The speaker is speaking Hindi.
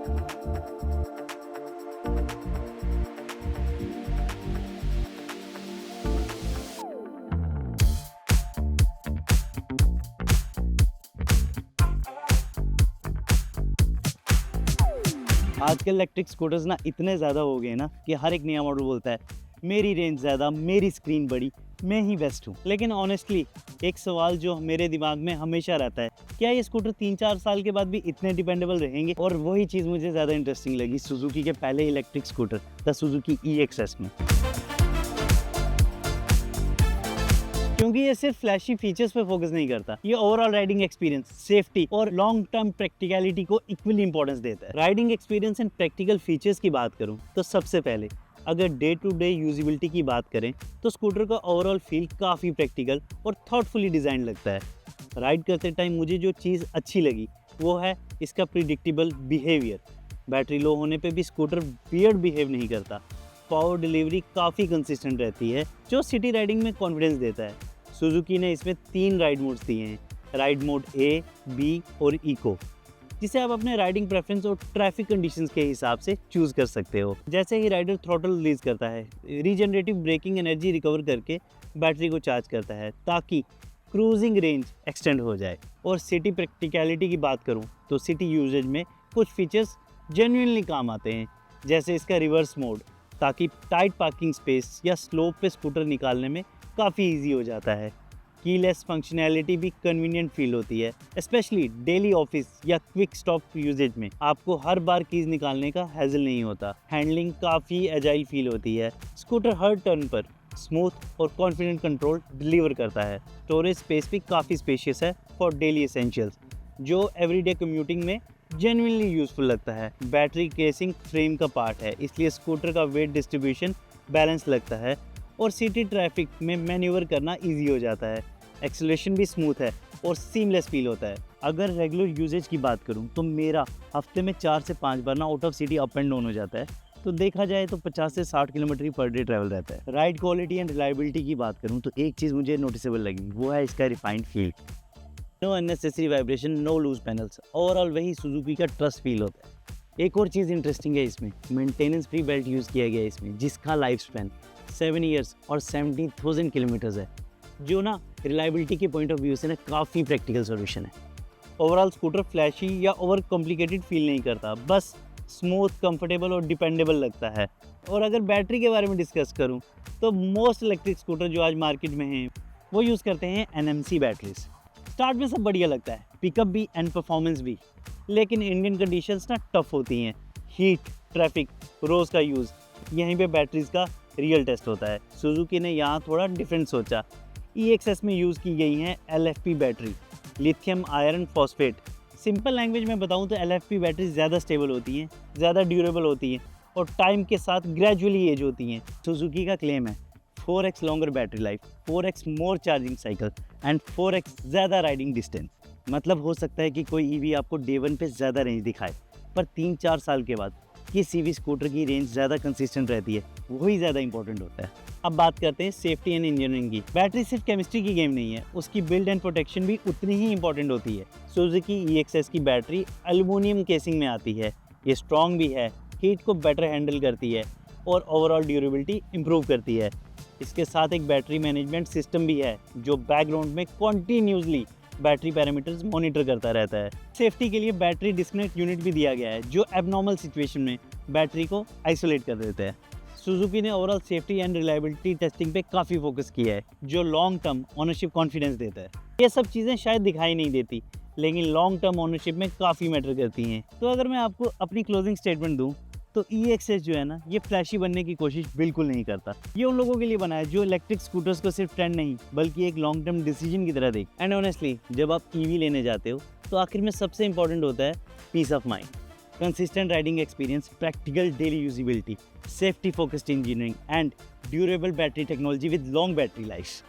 आजकल इलेक्ट्रिक स्कूटर्स ना इतने ज़्यादा हो गए ना कि हर एक नया मॉडल बोलता है मेरी रेंज ज़्यादा, मेरी स्क्रीन बड़ी, मैं ही बेस्ट हूँ। लेकिन ऑनेस्टली एक सवाल जो मेरे दिमाग में हमेशा रहता है, क्या ये स्कूटर 3-4 साल के बाद भी इतने डिपेंडेबल रहेंगे? और वही चीज़ मुझे ज़्यादा इंटरेस्टिंग लगी सुजुकी के पहले electric scooter the Suzuki EXS में, क्योंकि ये सिर्फ फ्लैशी फीचर्स पे फोकस नहीं करता, ये ओवरऑल राइडिंग एक्सपीरियंस, सेफ्टी और लॉन्ग टर्म प्रैक्टिकलिटी को इक्वली इंपॉर्टेंस देता है। Riding experience and practical features की बात करूं तो सबसे पहले अगर डे टू डे यूजिबिलिटी की बात करें तो स्कूटर का ओवरऑल फील काफ़ी प्रैक्टिकल और थॉटफुली डिज़ाइन लगता है। राइड करते टाइम मुझे जो चीज़ अच्छी लगी वो है इसका प्रिडिक्टेबल बिहेवियर। बैटरी लो होने पे भी स्कूटर वियर्ड बिहेव नहीं करता। पावर डिलीवरी काफ़ी कंसिस्टेंट रहती है जो सिटी राइडिंग में कॉन्फिडेंस देता है। सुजुकी ने इसमें 3 राइड मोड्स दिए हैं, राइड मोड A, B और इको, जिसे आप अपने राइडिंग प्रेफरेंस और ट्रैफिक कंडीशंस के हिसाब से चूज़ कर सकते हो। जैसे ही राइडर थ्रॉटल रिलीज करता है, रीजनरेटिव ब्रेकिंग एनर्जी रिकवर करके बैटरी को चार्ज करता है ताकि क्रूजिंग रेंज एक्सटेंड हो जाए। और सिटी प्रैक्टिकलिटी की बात करूँ तो सिटी यूजेज में कुछ फीचर्स जेन्युइनली काम आते हैं, जैसे इसका रिवर्स मोड, ताकि टाइट पार्किंग स्पेस या स्लोप पे स्कूटर निकालने में काफ़ी इजी हो जाता है। कीलेस फंक्शनैलिटी भी कन्वीनियंट फील होती है, स्पेशली डेली ऑफिस या क्विक स्टॉप यूजेज में आपको हर बार कीज निकालने का हैजल नहीं होता। हैंडलिंग काफ़ी एजाइल फील होती है, स्कूटर हर टर्न पर स्मूथ और कॉन्फिडेंट कंट्रोल डिलीवर करता है। स्टोरेज स्पेस भी काफ़ी स्पेशियस है फॉर डेली एसेंशियल्स, जो एवरीडे कम्यूटिंग में जेन्युइनली यूजफुल लगता है। बैटरी केसिंग फ्रेम का पार्ट है, इसलिए स्कूटर का वेट डिस्ट्रीब्यूशन बैलेंस लगता है और सिटी ट्रैफिक में मैन्यूवर करना इजी हो जाता है। एक्सेलरेशन भी स्मूथ है और सीमलेस फील होता है। अगर रेगुलर यूजेज की बात करूं तो मेरा हफ्ते में 4 से 5 बार ना out of city up and down हो जाता है, तो देखा जाए तो 50 से 60 किलोमीटर पर डे ट्रैवल रहता है। राइड क्वालिटी एंड रिलायबिलिटी की बात करूं तो एक चीज़ मुझे नोटिसेबल लगी, वो है इसका refined feel. No unnecessary vibration, no loose panels, overall वही सुजुकी का ट्रस्ट फील होता है। एक और चीज़ इंटरेस्टिंग है, इसमें मेंटेनेंस फ्री बेल्ट यूज़ किया गया है इसमें, जिसका लाइफ स्पैन 7 ईयर्स और 70,000 किलोमीटर्स है, जो ना रिलायबिलिटी के पॉइंट ऑफ व्यू से ना काफ़ी प्रैक्टिकल सोल्यूशन है। ओवरऑल स्कूटर फ्लैशी या ओवर कॉम्प्लिकेटेड फील नहीं करता, बस स्मूथ, कंफर्टेबल और डिपेंडेबल लगता है। और अगर बैटरी के बारे में डिस्कस करूं तो मोस्ट इलेक्ट्रिक स्कूटर जो आज मार्केट में हैं वो यूज़ करते हैं NMC बैटरीज। स्टार्ट में सब बढ़िया लगता है, पिकअप भी एंड परफॉर्मेंस भी, लेकिन इंडियन कंडीशंस ना टफ होती हैं। हीट, ट्रैफिक, रोज़ का यूज़, यहीं पे बैटरीज का रियल टेस्ट होता है। सुजुकी ने यहाँ थोड़ा डिफरेंट सोचा। EXS में यूज़ की गई हैं LFP battery, lithium iron phosphate. Simple language में बताऊँ तो LFP बैटरी ज़्यादा स्टेबल होती हैं, ज़्यादा ड्यूरेबल होती हैं और टाइम के साथ ग्रेजुअली एज होती हैं। सुजुकी का क्लेम है 4x longer battery life, 4x more charging cycle and 4x ज़्यादा राइडिंग डिस्टेंस। मतलब हो सकता है कि कोई EV आपको डे 1 पे ज़्यादा रेंज दिखाए, पर 3-4 साल के बाद किस EV स्कूटर की रेंज ज़्यादा कंसिस्टेंट रहती है, वही ज़्यादा इंपॉर्टेंट होता है। अब बात करते हैं सेफ्टी एंड इंजीनियरिंग की। बैटरी सिर्फ केमिस्ट्री की गेम नहीं है, उसकी बिल्ड एंड प्रोटेक्शन भी उतनी ही इंपॉर्टेंट होती है। सुजुकी EXS की बैटरी एल्युमिनियम केसिंग में आती है, ये स्ट्रॉन्ग भी है, हीट को बेटर हैंडल करती है और ओवरऑल ड्यूरेबिलिटी इंप्रूव करती है। इसके साथ एक बैटरी मैनेजमेंट सिस्टम भी है जो बैकग्राउंड में कॉन्टीन्यूसली बैटरी पैरामीटर्स मॉनिटर करता रहता है। सेफ्टी के लिए बैटरी डिस्कनेक्ट यूनिट भी दिया गया है, जो एबनॉर्मल सिचुएशन में बैटरी को आइसोलेट कर देता है। सुजुकी ने overall safety and reliability testing पे काफ़ी फोकस किया है, जो लॉन्ग टर्म ओनरशिप कॉन्फिडेंस देता है। ये सब चीज़ें शायद दिखाई नहीं देती, लेकिन लॉन्ग टर्म ओनरशिप में काफ़ी मैटर करती हैं। तो अगर मैं आपको अपनी क्लोजिंग स्टेटमेंट दूँ तो EXS जो है ना, ये फ्लैशी बनने की कोशिश बिल्कुल नहीं करता। ये उन लोगों के लिए बना है जो इलेक्ट्रिक स्कूटर्स को सिर्फ ट्रेंड नहीं बल्कि एक लॉन्ग टर्म डिसीजन की तरह देख। एंड ऑनेस्टली जब आप EV लेने जाते हो तो आखिर में सबसे इंपॉर्टेंट होता है peace of mind, consistent riding experience, practical daily usability, safety focused engineering and durable battery technology with long battery life.